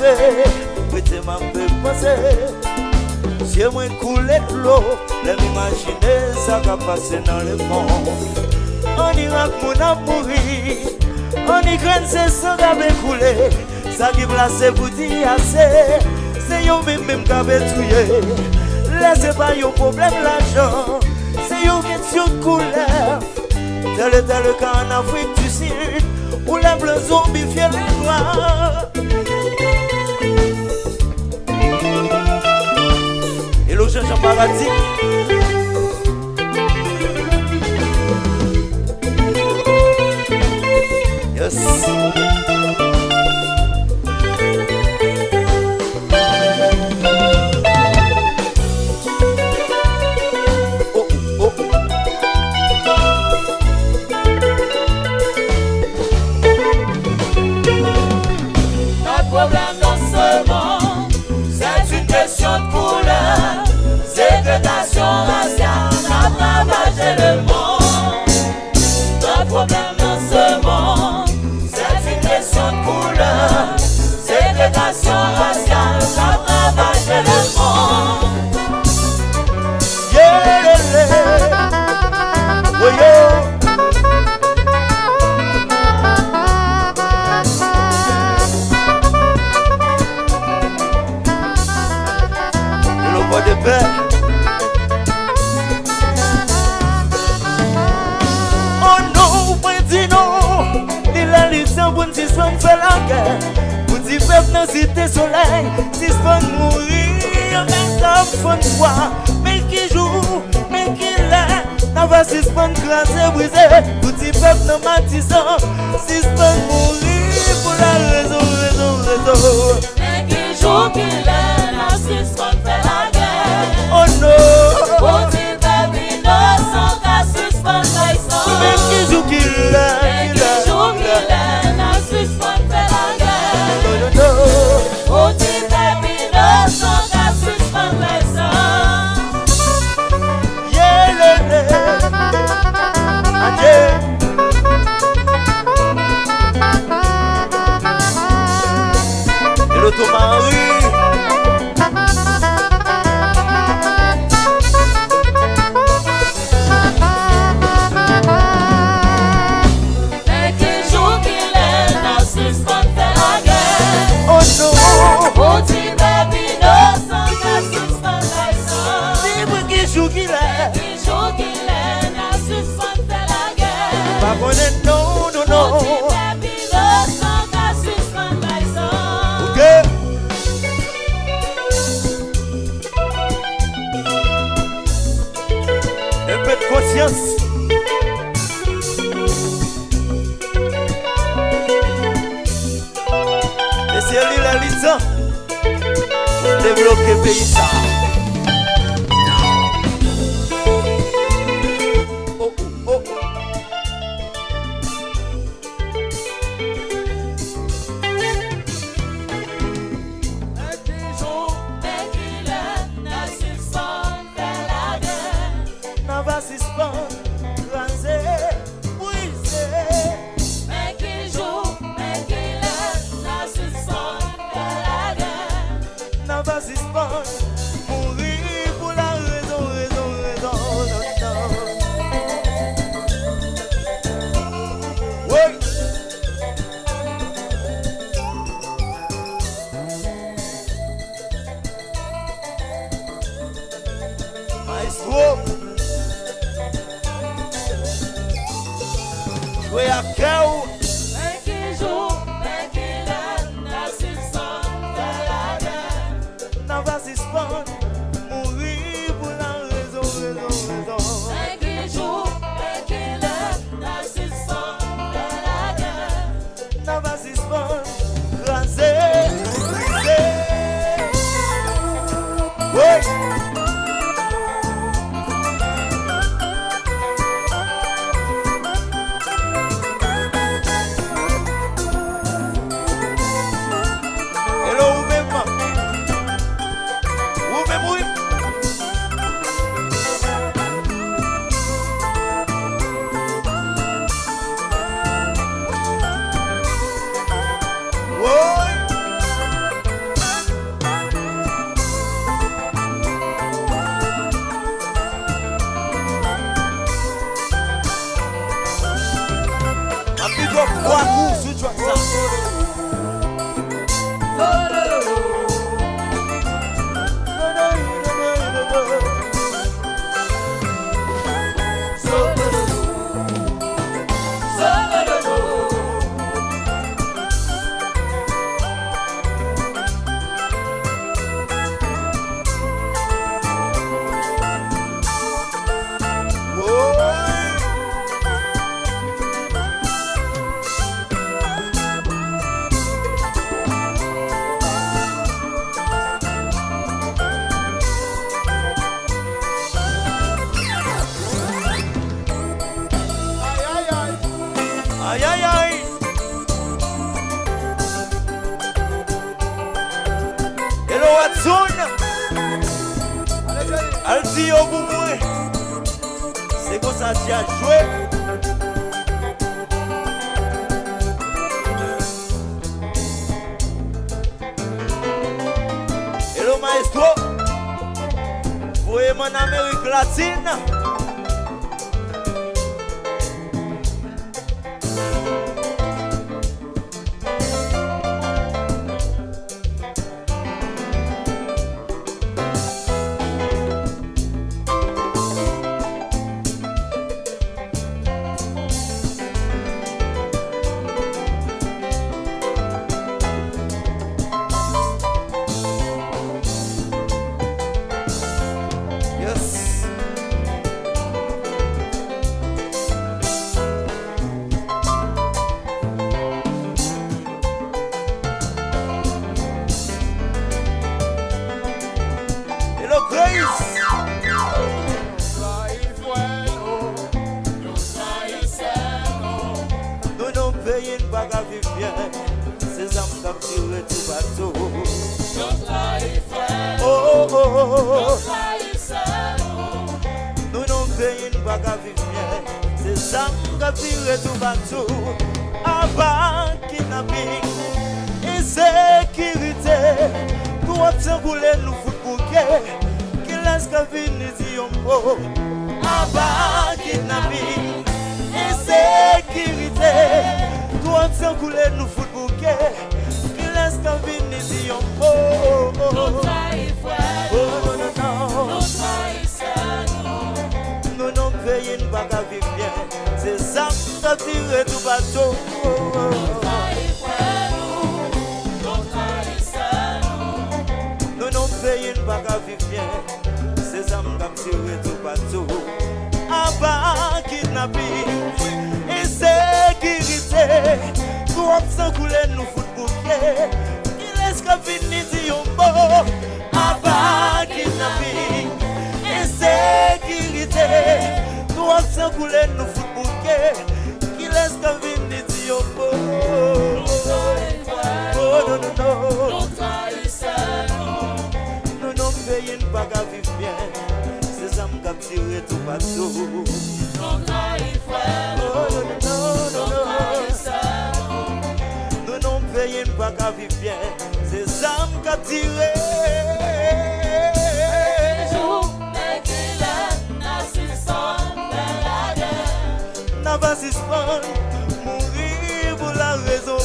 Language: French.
arrivé, peut-être m'a fait penser. Si moi coulé de l'eau, les m'imaginer ça va passer dans le monde. On ira que mon a mouru, on y craint c'est sang qui va couler. Ça qui place pour dire assez, c'est yon même qui va tuer. Laissez pas yon problème l'argent, c'est yon question de couleur. Tel est le cas en Afrique du Sud, où les blancs zombifient les noirs. Et le Jean Paradis. Yes. De couleur, ségrégation raciale a ravagé le monde. Notre problème dans ce monde, c'est une question de couleur, ségrégation raciale a ravagé le monde. Yeah, oh, yeah. De paix. Oh non, point dit non. Il a l'élection pour nous faire la guerre. Pour dire peuple dans cité soleil, si c'est mourir, avec un foi. Mais qui joue, mais qui l'est. N'a pas si c'est grâce brisé. Pour dire peuple dans matisant, si c'est mourir pour la raison. Mais qui joue, qui l'est, n'a si c'est fait la guerre. Oh no! Pour dire baby, innocent, qu'à suspendre l'aïsson. Mais qui joue qu'il l'a? Mais qui joue qu'il l'a, n'a suspendre fait la guerre. No, no, no. Pour dire baby, innocent, qu'à suspendre l'aïsson. Yeah, le, Adieu. Et l'automari. No, no, no. Okay. Un peu de conscience. Laissez-lui la lisa. Débloquer pays ça. We are cow. N'a pas si sport, mourir pour la raison. N'a pas si sport, crasé, oui. si au bout moi. C'est comme ça que tu as joué. Hello maestro. Voyez mon Amérique latine. Nous non payons pas qu'à vivre bien. C'est ça qui a viré tout partout. Avant kidnapping, insécurité, tout obtient couler nous fout bouquet. Qui laisse qu'à venir dire un mot. Avant kidnapping, insécurité, tout obtient couler nous fout bouquet. Qui laisse qu'à venir dire un mot. Nous non payons pas qu'à vivre bien. C'est ça qui a tiré tout bateau. Nous non payons pas qu'à vivre bien. C'est ça qui a tiré tout bateau. Avant kidnapping, insécurité, tout obstant couler nous fout bouquet. Il laisse qu'à venir dire un mot. Avant kidnapping, insécurité, nous obstant couler nous fout bouquet. Qui laisse qu'à venir dire un mot. Oh non non non. Nous non payons pas qu'à vivre bien. C'est ça qui a tiré tout bateau. Oh non non non non. Nous non payons pas qu'à vivre bien. C'est ça qui a tiré. N'a pas suspendre, mourir pour la raison.